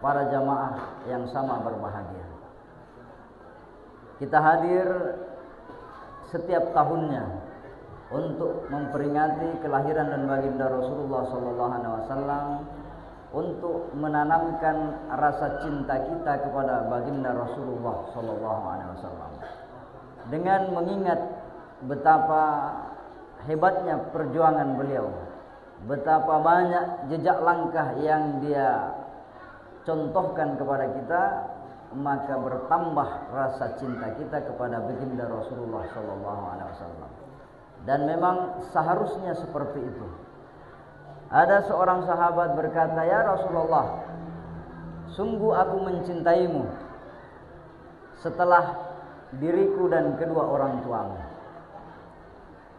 Para jamaah yang sama berbahagia. Kita hadir setiap tahunnya untuk memperingati kelahiran dan baginda Rasulullah SAW, untuk menanamkan rasa cinta kita kepada baginda Rasulullah SAW, dengan mengingat betapa hebatnya perjuangan beliau, betapa banyak jejak langkah yang dia contohkan kepada kita, maka bertambah rasa cinta kita kepada baginda Rasulullah SAW. Dan memang seharusnya seperti itu. Ada seorang sahabat berkata, "Ya Rasulullah, sungguh aku mencintaimu setelah diriku dan kedua orang tuamu."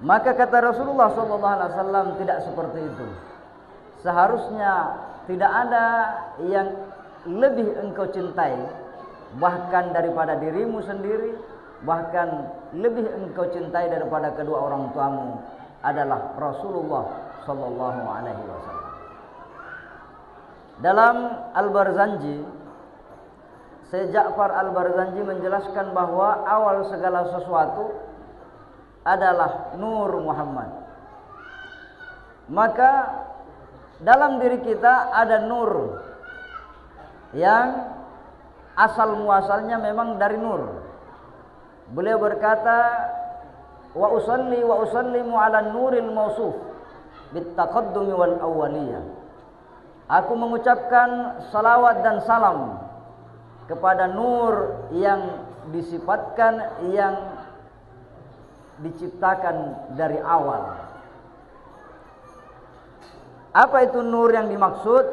Maka kata Rasulullah SAW, tidak seperti itu. Seharusnya tidak ada yang lebih engkau cintai bahkan daripada dirimu sendiri, bahkan lebih engkau cintai daripada kedua orang tuamu adalah Rasulullah sallallahu alaihi wasallam. Dalam Al-Barzanji, Syekh Ja'far Al-Barzanji menjelaskan bahwa awal segala sesuatu adalah Nur Muhammad. Maka dalam diri kita ada nur yang asal muasalnya memang dari nur. Beliau berkata, "Wa usalli wa usallimu 'ala nuril mausuf bit taqaddumi wal awwaliyah." Aku mengucapkan salawat dan salam kepada nur yang disifatkan, yang diciptakan dari awal. Apa itu nur yang dimaksud?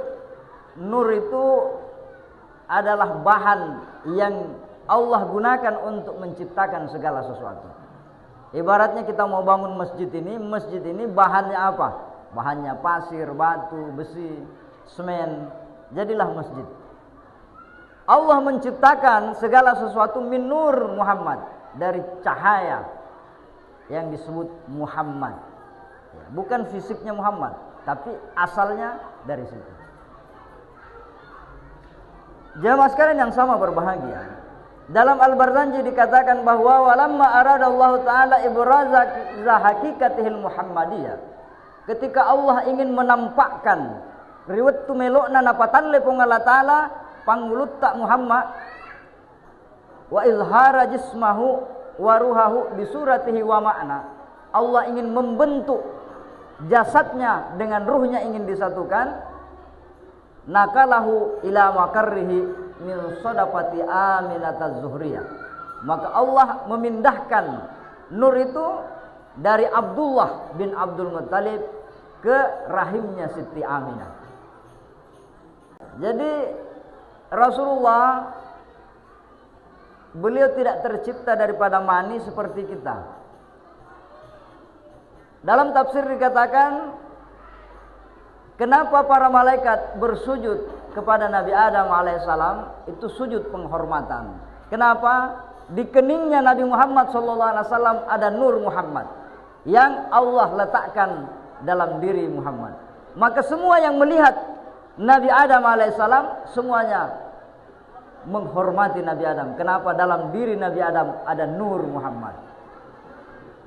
Nur itu adalah bahan yang Allah gunakan untuk menciptakan segala sesuatu. Ibaratnya kita mau bangun masjid ini bahannya apa? Bahannya pasir, batu, besi, semen, jadilah masjid. Allah menciptakan segala sesuatu min nur Muhammad, dari cahaya yang disebut Muhammad. Bukan fisiknya Muhammad, tapi asalnya dari situ. Jamaah sekalian yang sama berbahagia. Dalam Al-Barzanji dikatakan bahwa walamma aradallahu taala ibraza hakikatihil Muhammadiyah. Ketika Allah ingin menampakkan riwayat melokna napatalle pong Allah taala pangulutta Muhammad wa izhara jismahu wa ruhahu bi suratihi wa ma'na. Allah ingin membentuk jasadnya dengan ruhnya ingin disatukan. Nakalahu ila makarrihi min sadaqati Aminataz Zuhriyah. Maka Allah memindahkan nur itu dari Abdullah bin Abdul Muttalib ke rahimnya Siti Aminah. Jadi Rasulullah, beliau tidak tercipta daripada mani seperti kita. Dalam tafsir dikatakan, kenapa para malaikat bersujud kepada Nabi Adam alaihissalam? Itu sujud penghormatan. Kenapa? Di keningnya Nabi Muhammad SAW ada nur Muhammad yang Allah letakkan dalam diri Muhammad. Maka semua yang melihat Nabi Adam alaihissalam semuanya menghormati Nabi Adam. Kenapa? Dalam diri Nabi Adam ada nur Muhammad.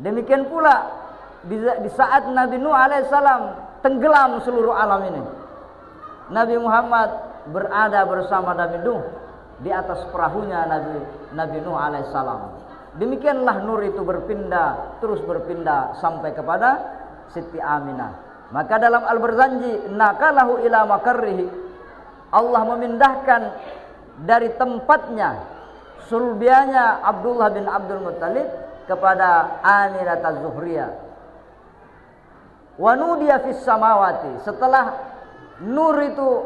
Demikian pula di saat Nabi Nuh alaihissalam tenggelam seluruh alam ini, Nabi Muhammad berada bersama Nabi Nuh di atas perahunya Nabi Nuh alaihissalam. Demikianlah nur itu terus berpindah sampai kepada Siti Aminah. Maka dalam Al-Barzanji, nakalahu ila makarrihi, Allah memindahkan dari tempatnya sulbianya Abdullah bin Abdul Muttalib kepada Aminataz Zuhriyah. Wa nudiya fis samawati, setelah nur itu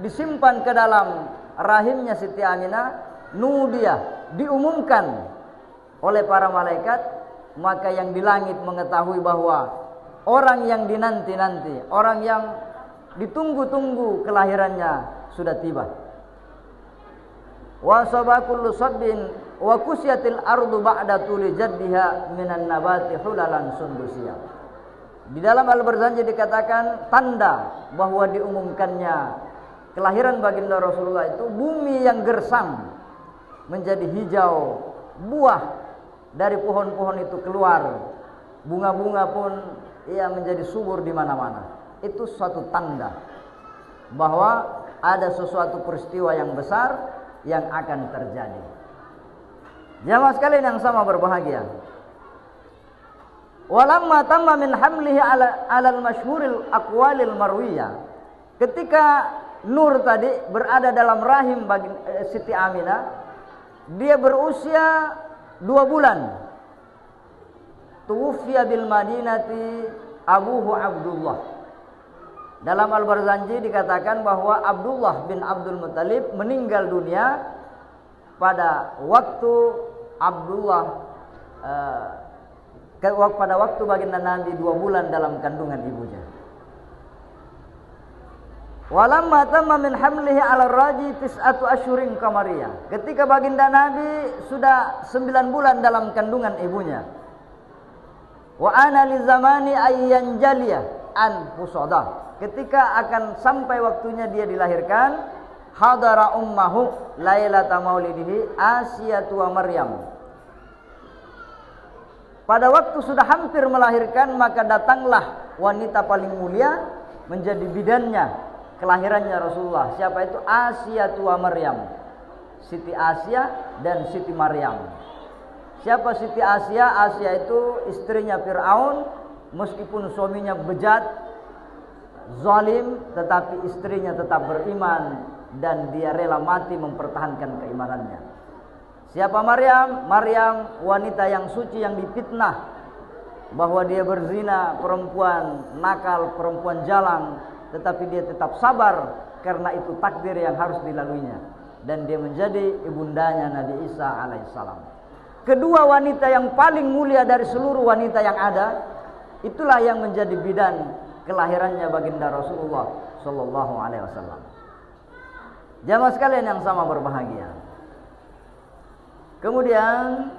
disimpan ke dalam rahimnya Siti Aminah, nudiya, diumumkan oleh para malaikat, maka yang di langit mengetahui bahwa orang yang dinanti-nanti, orang yang ditunggu-tunggu kelahirannya sudah tiba. Wa sabakullu sabbin wa kusyatil ardu ba'da tuli jaddiha minan nabati hulalan sundusiyah. Di dalam Al-Barzanji dikatakan tanda bahwa diumumkannya kelahiran baginda Rasulullah itu bumi yang gersang menjadi hijau, buah dari pohon-pohon itu keluar, bunga-bunga pun menjadi subur di mana-mana. Itu suatu tanda bahwa ada sesuatu peristiwa yang besar yang akan terjadi. Jamaah sekalian yang sama berbahagia. Walamma tamma min hamlihi ala al-masyhuril aqwalil marwiyah. Ketika Nur tadi berada dalam rahim bagi Siti Aminah, dia berusia 2 bulan. Tuwfiya bil Madinati abuhu Abdullah. Dalam Al-Barzanji dikatakan bahwa Abdullah bin Abdul Muttalib meninggal dunia pada waktu pada waktu baginda Nabi 2 bulan dalam kandungan ibunya. Walamma tamma min hamlihi 'ala raji 9 asyhurin qamariyah. Ketika baginda Nabi sudah 9 bulan dalam kandungan ibunya. Wa ana li zamani ayyan jaliyah an fusadah. Ketika akan sampai waktunya dia dilahirkan, hadara ummahu lailata maulidihi Asiyatu wa Maryam. Pada waktu sudah hampir melahirkan, maka datanglah wanita paling mulia menjadi bidannya kelahirannya Rasulullah. Siapa itu? Asiyatu wa Maryam. Siti Asia dan Siti Maryam. Siapa Siti Asia? Asia itu istrinya Fir'aun, meskipun suaminya bejat, zalim, tetapi istrinya tetap beriman dan dia rela mati mempertahankan keimanannya. Siapa Maryam? Maryam wanita yang suci yang difitnah bahwa dia berzina, perempuan nakal, perempuan jalang, tetapi dia tetap sabar karena itu takdir yang harus dilaluinya, dan dia menjadi ibundanya Nabi Isa alaihissalam. Kedua wanita yang paling mulia dari seluruh wanita yang ada, itulah yang menjadi bidan kelahirannya baginda Rasulullah sallallahu alaihi wasallam. Jamaah sekalian yang sama berbahagia. Kemudian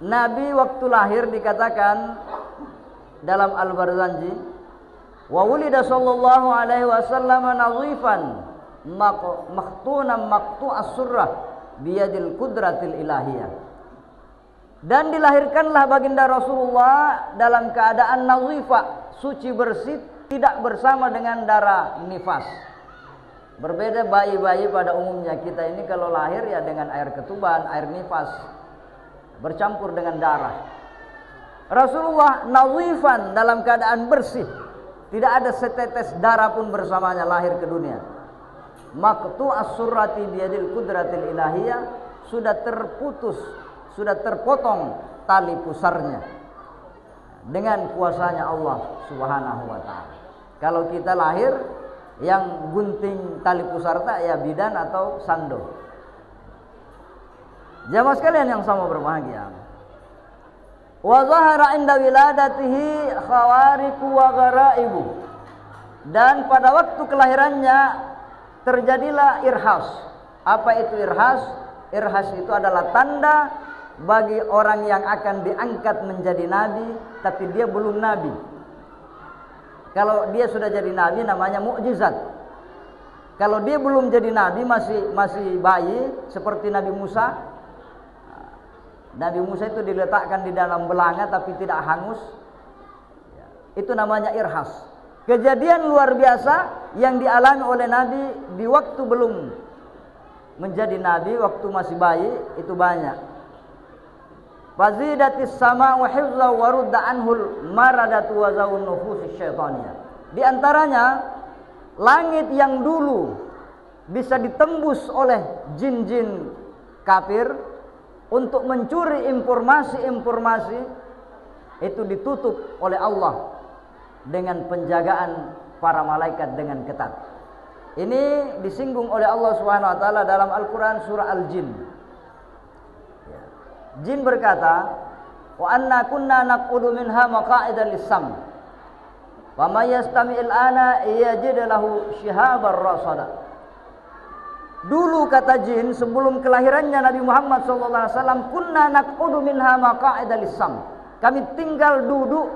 Nabi waktu lahir dikatakan dalam Al-Barzanji, wa wulida sallallahu alaihi wasallam nadhifan makhtunan maqtu'as surrah biyadil qudratil ilahiyah. Dan dilahirkanlah baginda Rasulullah dalam keadaan nadhifa, suci bersih, tidak bersama dengan darah nifas. Berbeda bayi-bayi pada umumnya, kita ini kalau lahir ya dengan air ketuban, air nifas bercampur dengan darah. Rasulullah nadhifan, dalam keadaan bersih, tidak ada setetes darah pun bersamanya lahir ke dunia. Maqtu'as surrati biyadil qudratil ilahiyah, sudah terputus, sudah terpotong tali pusarnya dengan kuasanya Allah Subhanahu wa taala. Kalau kita lahir yang gunting tali pusar tak ya bidan atau sando. Jamaah sekalian yang sama berbahagia. Wa zahara inda wiladatihi khawariqu wa gharaibu. Dan pada waktu kelahirannya terjadilah irhas. Apa itu irhas? Irhas itu adalah tanda bagi orang yang akan diangkat menjadi nabi tapi dia belum nabi. Kalau dia sudah jadi nabi namanya mukjizat. Kalau dia belum jadi nabi, masih bayi seperti Nabi Musa. Nabi Musa itu diletakkan di dalam belanga tapi tidak hangus. Itu namanya irhas. Kejadian luar biasa yang dialami oleh Nabi di waktu belum menjadi nabi, waktu masih bayi, itu banyak. Fazidatis sama'u hifza wa rudda anhul maradatu wa zawun nufusis syaitaniyah. Di antaranya langit yang dulu bisa ditembus oleh jin-jin kafir untuk mencuri informasi-informasi, itu ditutup oleh Allah dengan penjagaan para malaikat dengan ketat. Ini disinggung oleh Allah Subhanahu wa taala dalam Al-Qur'an surah Al-Jin. Jin berkata, wa anna kunna naq'udu minha maqa'ida lis-sam. Wa may yastami'il ana yajid lahu shihabar rasada. Dulu kata jin sebelum kelahirannya Nabi Muhammad SAW, kunna naq'udu minha maqa'ida lis-sam. Kami tinggal duduk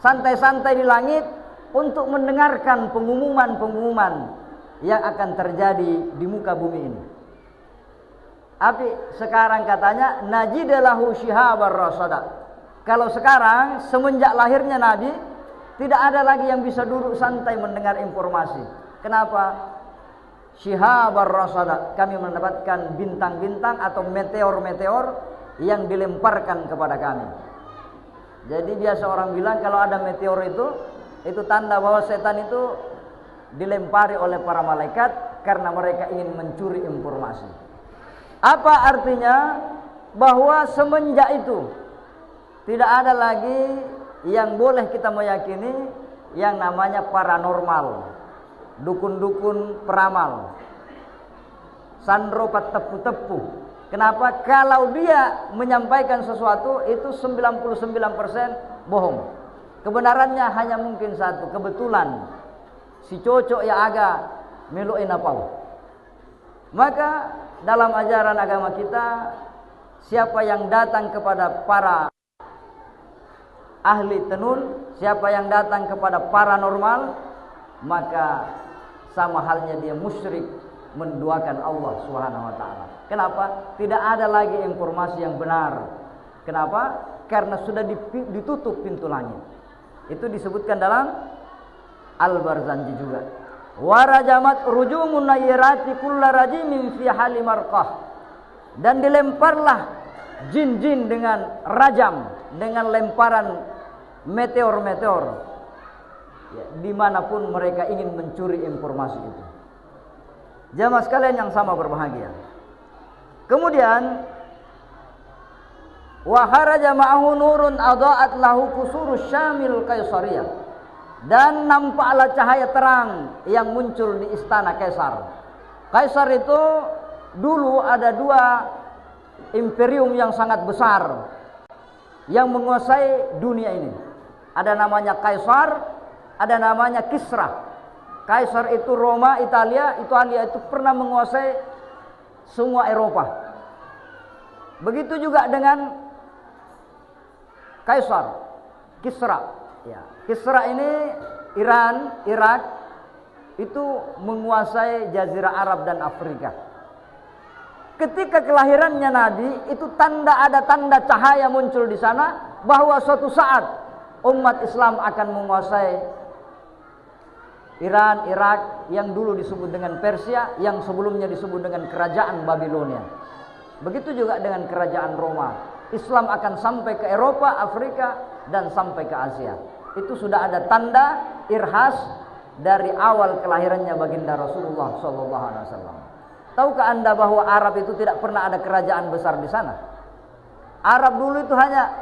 santai-santai di langit untuk mendengarkan pengumuman-pengumuman yang akan terjadi di muka bumi ini. Tapi sekarang katanya najidalahu shihabar rasada. Kalau sekarang semenjak lahirnya Nabi tidak ada lagi yang bisa duduk santai mendengar informasi. Kenapa? Shihabar rasada. Kami mendapatkan bintang-bintang atau meteor-meteor yang dilemparkan kepada kami. Jadi biasa orang bilang kalau ada meteor itu tanda bahwa setan itu dilempari oleh para malaikat karena mereka ingin mencuri informasi. Apa artinya? Bahwa semenjak itu tidak ada lagi yang boleh kita meyakini yang namanya paranormal, dukun-dukun peramal, sandropat tepu-tepu. Kenapa? Kalau dia menyampaikan sesuatu itu 99% bohong. Kebenarannya hanya mungkin satu, kebetulan si cocok ya agak meluin apau. Maka dalam ajaran agama kita, siapa yang datang kepada para ahli tenun, siapa yang datang kepada paranormal, maka sama halnya dia musyrik, menduakan Allah Subhanahu wa taala. Kenapa? Tidak ada lagi informasi yang benar. Kenapa? Karena sudah ditutup pintu langit. Itu disebutkan dalam Al-Barzanji juga. Warajamat rujumun nayyirati kulla rajimin fi hali marqah. Dan dilemparlah jin-jin dengan rajam, dengan lemparan meteor-meteor ya, dimanapun mereka ingin mencuri informasi itu. Jamaah sekalian yang sama berbahagia. Kemudian wa kharaja ma'ahu nurun adaat lahu kusurus syamil kaisariyah. Dan nampaklah cahaya terang yang muncul di istana Kaisar. Kaisar itu dulu ada dua imperium yang sangat besar yang menguasai dunia ini. Ada namanya Kaisar, ada namanya Kisra. Kaisar itu Roma, Italia. Italia itu pernah menguasai semua Eropa. Begitu juga dengan Kaisar Kisra. Ya, Kisra ini Iran, Irak itu menguasai Jazirah Arab dan Afrika. Ketika kelahirannya Nabi itu ada tanda cahaya muncul di sana bahwa suatu saat umat Islam akan menguasai Iran, Irak yang dulu disebut dengan Persia, yang sebelumnya disebut dengan kerajaan Babilonia. Begitu juga dengan kerajaan Roma. Islam akan sampai ke Eropa, Afrika dan sampai ke Asia. Itu sudah ada tanda irhas dari awal kelahirannya baginda Rasulullah sallallahu alaihi wasallam. Tahukah Anda bahwa Arab itu tidak pernah ada kerajaan besar di sana? Arab dulu itu hanya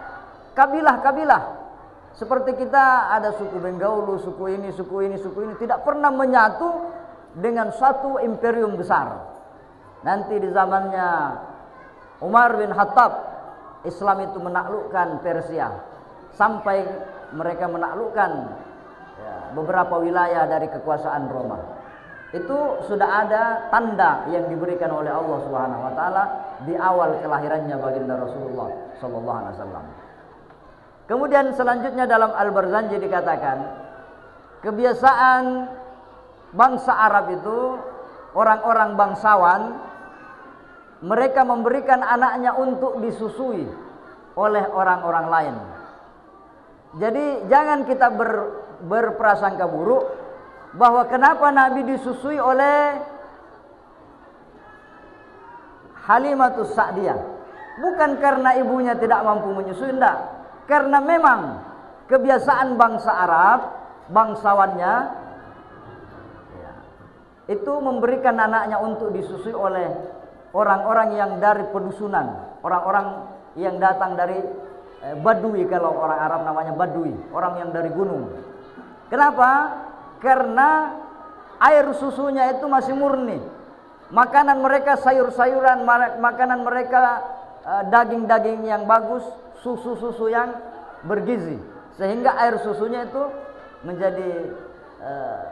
kabilah-kabilah. Seperti kita ada suku Benggaulu, suku ini, suku ini, suku ini, tidak pernah menyatu dengan satu imperium besar. Nanti di zamannya Umar bin Khattab, Islam itu menaklukkan Persia sampai mereka menaklukkan beberapa wilayah dari kekuasaan Roma. Itu sudah ada tanda yang diberikan oleh Allah Subhanahu wa taala di awal kelahirannya baginda Rasulullah sallallahu alaihi wasallam. Kemudian selanjutnya dalam Al-Barzanji dikatakan, kebiasaan bangsa Arab itu, orang-orang bangsawan, mereka memberikan anaknya untuk disusui oleh orang-orang lain. Jadi jangan kita berprasangka buruk bahwa kenapa Nabi disusui oleh Halimatus Sa'diyah. Bukan karena ibunya tidak mampu menyusui, enggak. Karena memang kebiasaan bangsa Arab, bangsawannya itu memberikan anaknya untuk disusui oleh orang-orang yang dari pedusunan, orang-orang yang datang dari Badui, kalau orang Arab namanya Badui, orang yang dari gunung. Kenapa? Karena air susunya itu masih murni. Makanan mereka sayur-sayuran, makanan mereka daging-daging yang bagus, susu-susu yang bergizi, sehingga air susunya itu menjadi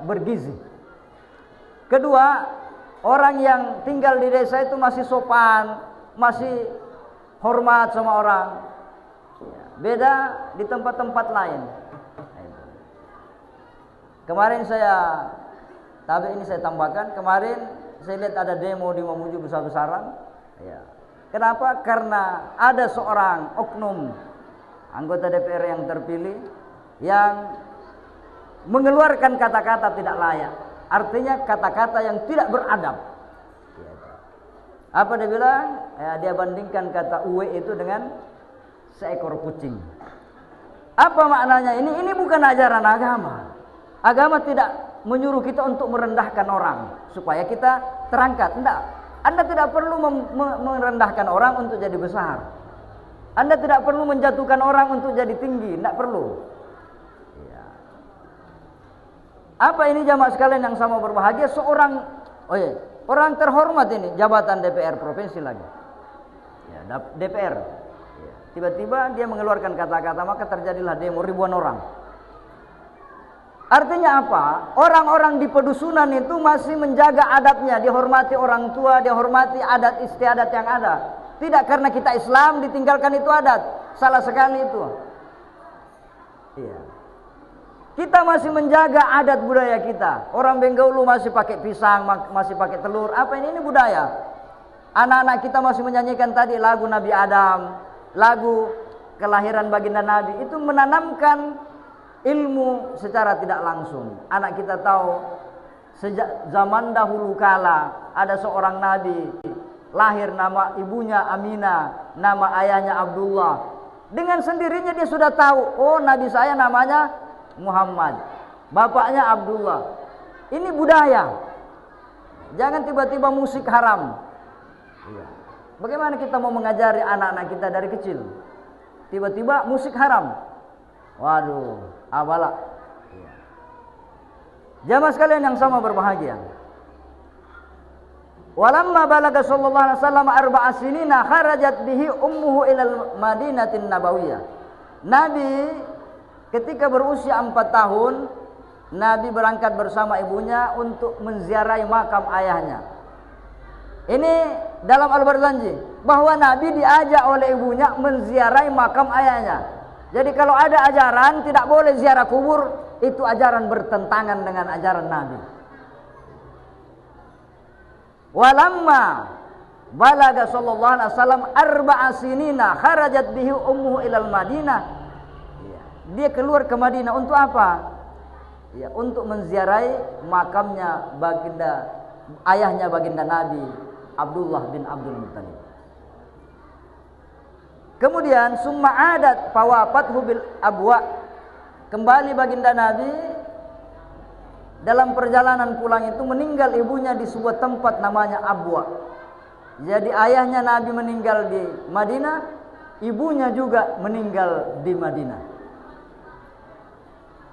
bergizi. Kedua, orang yang tinggal di desa itu masih sopan, masih hormat sama orang. Beda di tempat-tempat lain. Kemarin saya Tapi ini saya tambahkan, kemarin saya lihat ada demo di Mamuju besar-besaran. Ya. Kenapa? Karena ada seorang oknum anggota DPR yang terpilih yang mengeluarkan kata-kata tidak layak. Artinya kata-kata yang tidak beradab. Apa dia bilang? Ya, dia bandingkan kata uwe itu dengan seekor kucing. Apa maknanya ini? Ini bukan ajaran agama. Agama tidak menyuruh kita untuk merendahkan orang supaya kita terangkat. Tidak. Anda tidak perlu merendahkan orang untuk jadi besar. Anda tidak perlu menjatuhkan orang untuk jadi tinggi. Tidak perlu. Ya. Apa ini jamaah sekalian yang sama berbahagia? Seorang orang terhormat ini, jabatan DPR provinsi lagi. Ya, DPR. Ya. Tiba-tiba dia mengeluarkan kata-kata, maka terjadilah demo ribuan orang. Artinya apa? Orang-orang di pedusunan itu masih menjaga adatnya, dihormati orang tua, dihormati adat istiadat yang ada. Tidak karena kita Islam ditinggalkan itu adat. Salah sekali itu. Iya. Kita masih menjaga adat budaya kita. Orang Benggulu masih pakai pisang, masih pakai telur. Apa ini? Ini budaya. Anak-anak kita masih menyanyikan tadi lagu Nabi Adam, lagu kelahiran baginda Nabi. Itu menanamkan ilmu secara tidak langsung. Anak kita tahu sejak zaman dahulu kala ada seorang nabi, lahir nama ibunya Aminah, nama ayahnya Abdullah. Dengan sendirinya dia sudah tahu, oh nabi saya namanya Muhammad, bapaknya Abdullah. Ini budaya. Jangan tiba-tiba musik haram. Bagaimana kita mau mengajari anak-anak kita dari kecil? Tiba-tiba musik haram. Waduh, abalak. Jamaah sekalian yang sama berbahagia. Walamma balaga sallallahu alaihi wasallam 4 sinina kharajat bihi ummuhu ilal Madinatin Nabawiyah. Nabi ketika berusia 4 tahun, Nabi berangkat bersama ibunya untuk menziarahi makam ayahnya. Ini dalam Al-Barzanji bahwa Nabi diajak oleh ibunya menziarahi makam ayahnya. Jadi kalau ada ajaran tidak boleh ziarah kubur, itu ajaran bertentangan dengan ajaran Nabi. Walamma balaga sallallahu alaihi wasallam 4 sinina kharajat bihi ummuhu ilal Madinah. Dia keluar ke Madinah untuk apa? Ya, untuk menziarahi makamnya baginda ayahnya baginda Nabi Abdullah bin Abdul Muttalib. Kemudian summa adat fawafathu bil abwa. Kembali baginda Nabi dalam perjalanan pulang itu meninggal ibunya di sebuah tempat namanya Abwa. Jadi ayahnya Nabi meninggal di Madinah, ibunya juga meninggal di Madinah.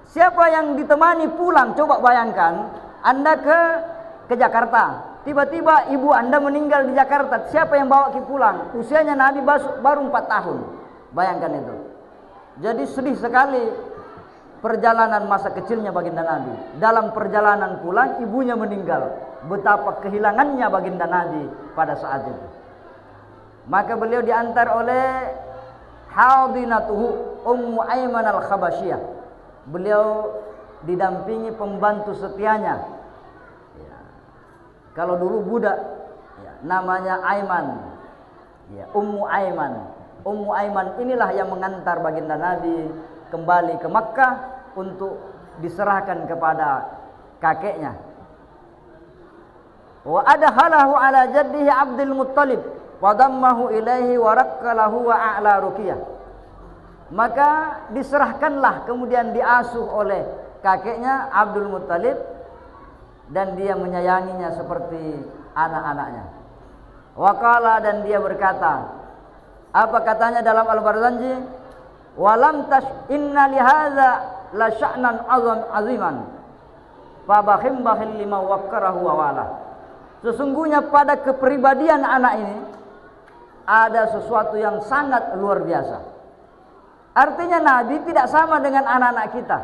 Siapa yang ditemani pulang? Coba bayangkan, Anda ke Jakarta. Tiba-tiba ibu Anda meninggal di Jakarta. Siapa yang bawa pulang? Usianya Nabi baru 4 tahun. Bayangkan itu. Jadi sedih sekali perjalanan masa kecilnya baginda Nabi. Dalam perjalanan pulang ibunya meninggal. Betapa kehilangannya baginda Nabi pada saat itu. Maka beliau diantar oleh hadinatuhu Ummu Aiman al-Khabasyiyah. Beliau didampingi pembantu setianya. Kalau dulu budak, namanya Aiman, Ummu Aiman. Ummu Aiman inilah yang mengantar baginda Nabi kembali ke Makkah untuk diserahkan kepada kakeknya. Wa adhalahu ala jaddihi Abdul Muttalib wa dammahu ilaihi wa rakkalahu wa a'la ruqyah. Maka diserahkanlah, kemudian diasuh oleh kakeknya Abdul Muttalib, dan dia menyayanginya seperti anak-anaknya. Waqala, dan dia berkata, apa katanya dalam Al-Barzanji? Walam tash inna lihadza la sya'nan aziman fa bakhim bakhil lima waqqarahu wa wala. Sesungguhnya pada kepribadian anak ini ada sesuatu yang sangat luar biasa. Artinya Nabi tidak sama dengan anak-anak kita.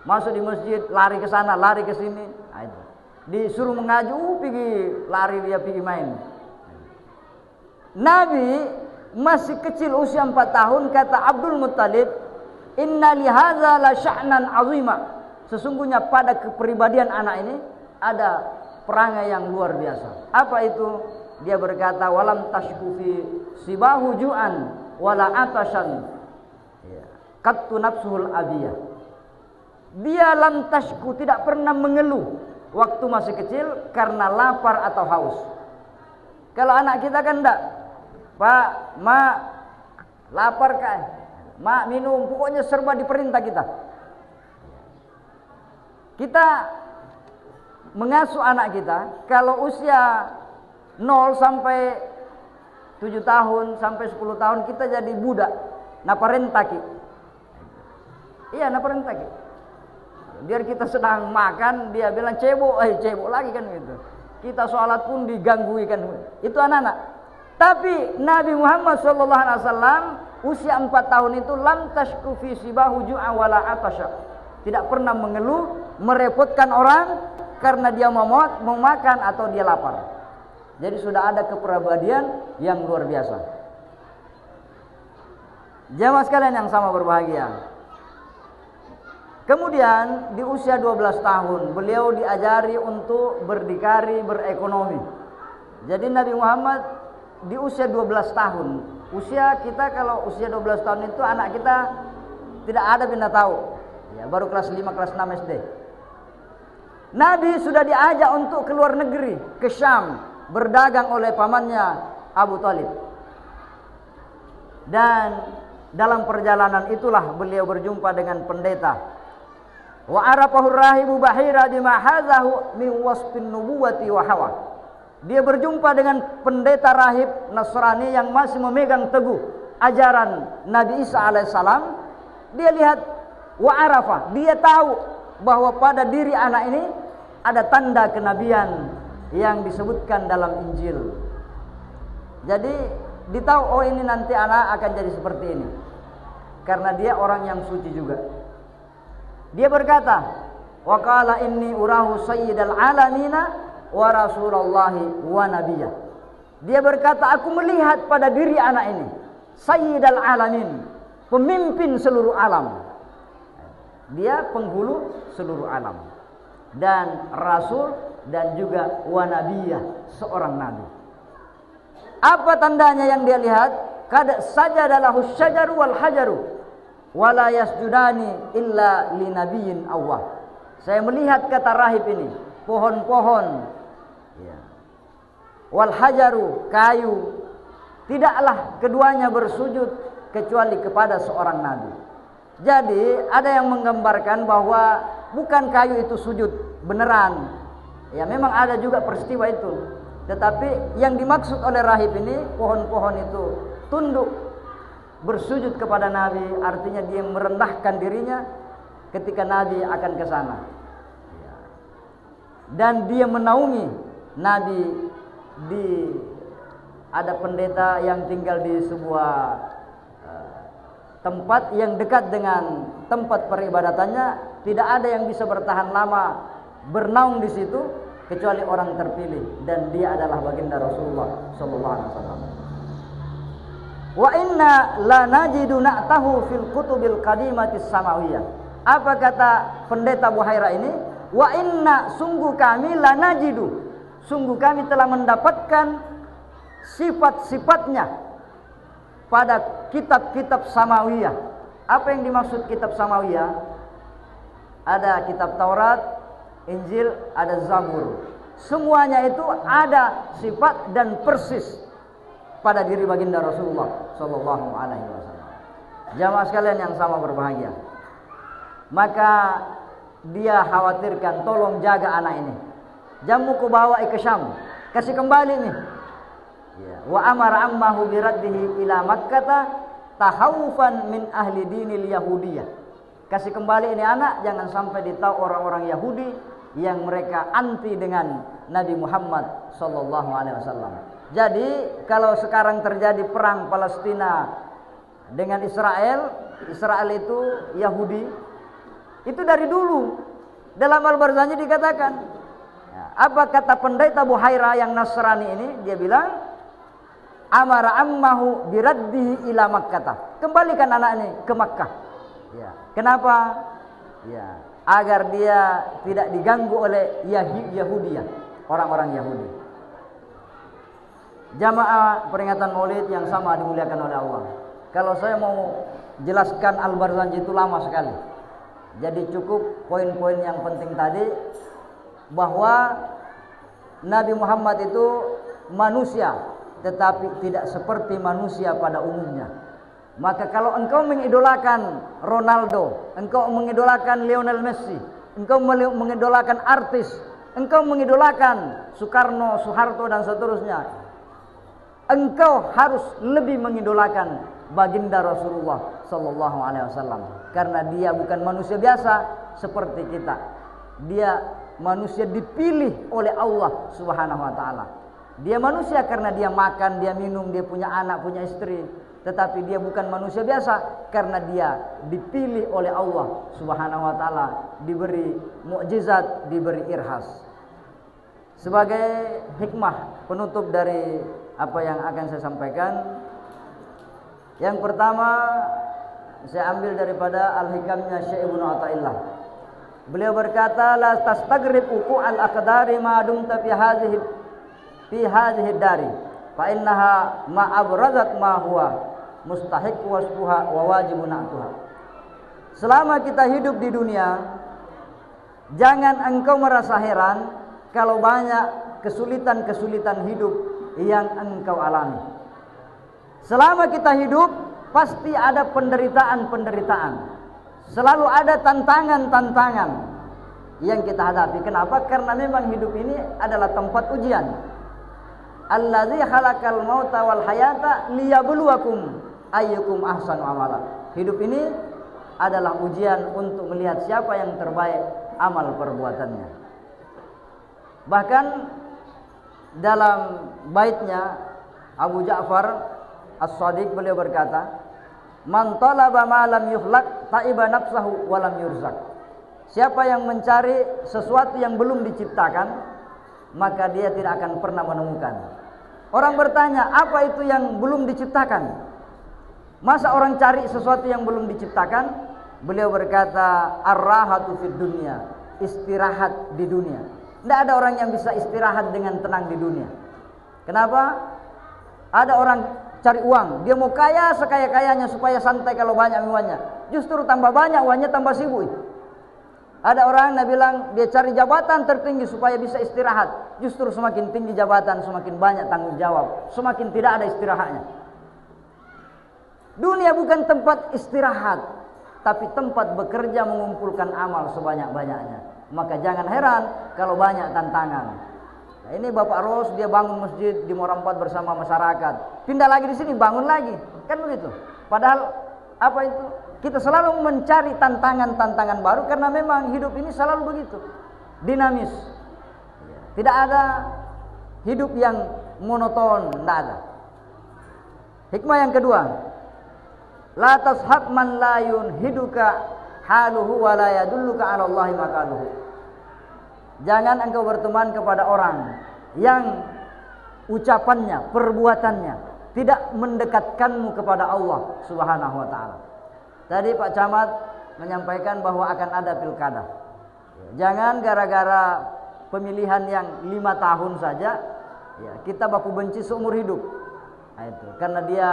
Masuk di masjid, lari ke sana, lari ke sini. Nah, itu. Disuruh mengaji, pergi lari, dia pergi main. Nabi masih kecil, usia 4 tahun, kata Abdul Muttalib, inna lihadza la sya'nan azima. Sesungguhnya pada kepribadian anak ini ada perangai yang luar biasa. Apa itu? Dia berkata, walam tashkufi sibahu ju'an wala atashan qattu nafsuhul abiyah. Dia lam tashku, tidak pernah mengeluh waktu masih kecil karena lapar atau haus. Kalau anak kita kan enggak, Pak, Mak, lapar kah? Mak, minum, pokoknya serba diperintah kita. Kita mengasuh anak kita, kalau usia 0 sampai 7 tahun, sampai 10 tahun, kita jadi budak. Naparentaki. Iya, naparentaki. Biar kita sedang makan, dia bilang cebok, cebok lagi kan gitu. Kita sholat pun diganggu kan. Itu anak-anak. Tapi Nabi Muhammad SAW usia 4 tahun itu lam tashku fi sibahu ju'a wala atasha. Tidak pernah mengeluh, merepotkan orang karena dia mau makan atau dia lapar. Jadi sudah ada kepribadian yang luar biasa. Jamaah sekalian yang sama berbahagia. Kemudian di usia 12 tahun beliau diajari untuk berdikari, berekonomi. Jadi Nabi Muhammad di usia 12 tahun. Usia kita kalau usia 12 tahun itu anak kita tidak ada benda tahu. Ya, baru kelas 5, kelas 6 SD. Nabi sudah diajak untuk keluar negeri, ke Syam, berdagang oleh pamannya Abu Thalib. Dan dalam perjalanan itulah beliau berjumpa dengan pendeta. Wa arafahu rahibu bahira bima hazahu min wasfin nubuwati wa hawa. Dia berjumpa dengan pendeta rahib Nasrani yang masih memegang teguh ajaran Nabi Isa alaihissalam. Dia lihat wa arafa, dia tahu bahwa pada diri anak ini ada tanda kenabian yang disebutkan dalam Injil. Jadi ditahu, oh ini nanti anak akan jadi seperti ini, karena dia orang yang suci juga. Dia berkata, wa qala inni urahu sayyidal alamina wa rasulullahi wa nabiyya. Dia berkata, aku melihat pada diri anak ini sayyidal alamin, pemimpin seluruh alam. Dia penghulu seluruh alam, dan rasul, dan juga wa nabiyya, seorang nabi. Apa tandanya yang dia lihat? Kad sajadalahu syajaru wal hajaru wala yasjudani illa li nabiyyin awwah. Saya melihat, kata rahib ini, pohon-pohon wal hajaru, kayu, tidaklah keduanya bersujud kecuali kepada seorang nabi. Jadi ada yang menggambarkan bahwa bukan kayu itu sujud beneran. Ya, memang ada juga peristiwa itu. Tetapi yang dimaksud oleh rahib ini, pohon-pohon itu tunduk bersujud kepada Nabi, artinya dia merendahkan dirinya ketika Nabi akan ke sana. Dan dia menaungi Nabi. Ada pendeta yang tinggal di sebuah tempat yang dekat dengan tempat peribadatannya. Tidak ada yang bisa bertahan lama bernaung di situ kecuali orang terpilih, dan dia adalah baginda Rasulullah sallallahu alaihi wasallam. Wa inna la najidu na'tahu fil kutubil qadimatis samawiyah. Apa kata pendeta Buhaira ini? Wa inna, sungguh kami, la najidu, sungguh kami telah mendapatkan sifat-sifatnya pada kitab-kitab samawiyah. Apa yang dimaksud kitab samawiyah? Ada kitab Taurat, Injil, ada Zabur. Semuanya itu ada sifat dan persis pada diri baginda Rasulullah sallallahu alaihi wasallam. Jamaah sekalian yang sama berbahagia. Maka dia khawatirkan, tolong jaga anak ini. Jamu ku bawa ke Syam, kasih kembali nih. Wa amara ammahu biraddihi ila Makkah tahawufan min ahli dinil yahudiyah. Kasih kembali ini anak, jangan sampai ditahu orang-orang Yahudi yang mereka anti dengan Nabi Muhammad sallallahu alaihi wasallam. Jadi kalau sekarang terjadi perang Palestina dengan Israel, Israel itu Yahudi, itu dari dulu. Dalam Al-Barzanji dikatakan, apa kata pendeta Buhaira yang Nasrani ini? Dia bilang, amara ammahu biraddihi ila Makkah. Kembalikan anak ini ke Makkah. Ya. Kenapa? Ya. agar dia tidak diganggu oleh Yahudiyah, orang-orang Yahudi. Jamaah peringatan Maulid yang sama dimuliakan oleh Allah. Kalau saya mau jelaskan Al-Barzanji itu lama sekali. Jadi cukup poin-poin yang penting tadi, bahwa Nabi Muhammad itu manusia, tetapi tidak seperti manusia pada umumnya. Maka kalau engkau mengidolakan Ronaldo, engkau mengidolakan Lionel Messi, engkau mengidolakan artis, engkau mengidolakan Soekarno, Soeharto dan seterusnya, engkau harus lebih mengidolakan baginda Rasulullah sallallahu alaihi wasallam, karena dia bukan manusia biasa seperti kita. Dia manusia dipilih oleh Allah Subhanahu wa taala. Dia manusia karena dia makan, dia minum, dia punya anak, punya istri, tetapi dia bukan manusia biasa karena dia dipilih oleh Allah Subhanahu wa taala, diberi mukjizat, diberi irhas. Sebagai hikmah penutup dari apa yang akan saya sampaikan, yang pertama saya ambil daripada Al-Hikamnya Syekh Ibnu Athaillah. Beliau berkata, la tastagrib uqu'al aqdari ma dumta fi hadhihi dari, fa innaha ma abrazat ma huwa mustahiq wasfuha wa wajibun atuha. Selama kita hidup di dunia, jangan engkau merasa heran kalau banyak kesulitan-kesulitan hidup yang engkau alami. Selama kita hidup, pasti ada penderitaan-penderitaan. Selalu ada tantangan-tantangan yang kita hadapi. Kenapa? Karena memang hidup ini adalah tempat ujian. Allazi khalaqal mauta wal hayata liyabluwakum ayyukum ahsanu amala. Hidup ini adalah ujian untuk melihat siapa yang terbaik amal perbuatannya. Bahkan dalam baitnya Abu Ja'far As-Shadiq beliau berkata, man talaba ma lam yukhlaq ta'iba nafsahu wa lam yurzaq. Siapa yang mencari sesuatu yang belum diciptakan, maka dia tidak akan pernah menemukan. Orang bertanya, apa itu yang belum diciptakan? Masa orang cari sesuatu yang belum diciptakan? Beliau berkata, ar-rahatu fid dunya, istirahat di dunia. Tidak ada orang yang bisa istirahat dengan tenang di dunia. Kenapa? Ada orang cari uang, dia mau kaya sekaya-kayanya supaya santai kalau banyak uangnya. Justru tambah banyak uangnya tambah sibuk. Ada orang yang bilang dia cari jabatan tertinggi supaya bisa istirahat. Justru semakin tinggi jabatan semakin banyak tanggung jawab, semakin tidak ada istirahatnya. Dunia bukan tempat istirahat, tapi tempat bekerja mengumpulkan amal sebanyak-banyaknya. Maka jangan heran kalau banyak tantangan. Nah, ini Bapak Ros dia bangun masjid di Muara 4 bersama masyarakat. Pindah lagi di sini, bangun lagi. Kan begitu. Padahal apa itu? Kita selalu mencari tantangan-tantangan baru karena memang hidup ini selalu begitu. Dinamis. Tidak ada hidup yang monoton, tidak ada. Hikmah yang kedua, la tashab man la yunhiduka haluhu wa la yadulluka 'ala Allahi makaluhu. Jangan engkau berteman kepada orang yang ucapannya, perbuatannya tidak mendekatkanmu kepada Allah Subhanahu wa taala. Tadi Pak Camat menyampaikan bahwa akan ada pilkada. Jangan gara-gara pemilihan yang 5 tahun saja ya, kita baku benci seumur hidup. Nah, itu karena dia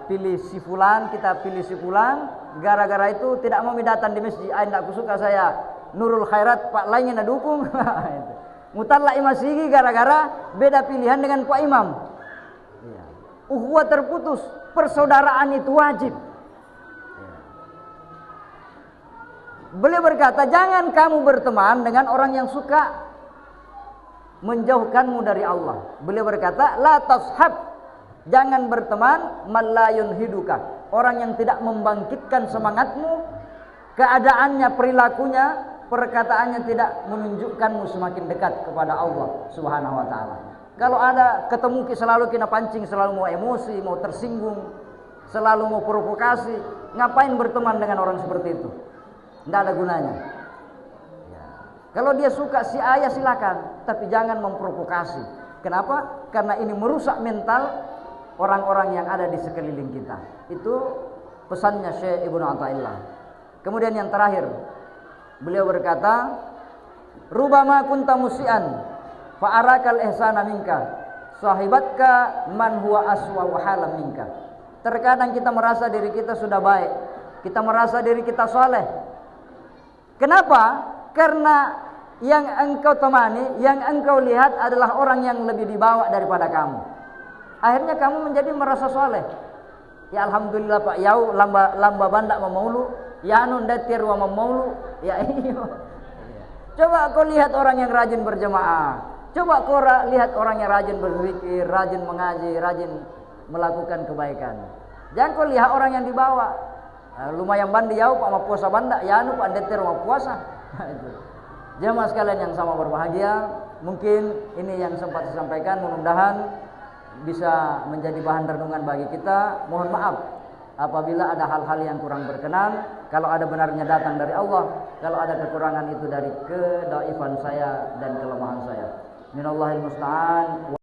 pilih si fulan, kita pilih si fulan, gara-gara itu tidak mau datang di masjid. Tidak kusuka saya Nurul Khairat, Pak lainnya dukung. Mutalak Imasigi gara-gara beda pilihan dengan Pak Imam. Ukhuwah terputus, persaudaraan itu wajib. Beliau berkata, jangan kamu berteman dengan orang yang suka menjauhkanmu dari Allah. Beliau berkata, la tashab, jangan berteman malayun hiduka, orang yang tidak membangkitkan semangatmu, keadaannya, perilakunya, perkataannya tidak menunjukkanmu semakin dekat kepada Allah Subhanahu wa taala. Kalau ada ketemu selalu kena pancing, selalu mau emosi, mau tersinggung, selalu mau provokasi, ngapain berteman dengan orang seperti itu? Tidak ada gunanya. Ya. Kalau dia suka si A ya silakan, tapi jangan memprovokasi. Kenapa? Karena ini merusak mental orang-orang yang ada di sekeliling kita. Itu pesannya Syekh Ibnu Athaillah. Kemudian yang terakhir, Beliau berkata, "Rubama kunta musian fa arakal ihsana minka, sahibatka man huwa aswa wa halam minka." Terkadang kita merasa diri kita sudah baik, kita merasa diri kita soleh. Kenapa? Karena yang engkau temani, yang engkau lihat adalah orang yang lebih dibawa daripada kamu. Akhirnya kamu menjadi merasa soleh. Ya alhamdulillah Pak Yau lamba bandak memaulu, ya anu datir wa memaulu, ya iyo. Coba kau lihat orang yang rajin berjemaah. Coba kau lihat orang yang rajin berzikir, rajin mengaji, rajin melakukan kebaikan. Jangan kau lihat orang yang dibawa. Lumayan bandi Yau Pak ma puasa bandak, ya anu Pak datir ma puasa. Jemaah sekalian yang sama berbahagia, mungkin ini yang sempat saya sampaikan, mudah-mudahan bisa menjadi bahan renungan bagi kita. Mohon maaf apabila ada hal-hal yang kurang berkenan. Kalau ada benarnya datang dari Allah, kalau ada kekurangan itu dari kedaifan saya dan kelemahan saya. Minallahil musta'an.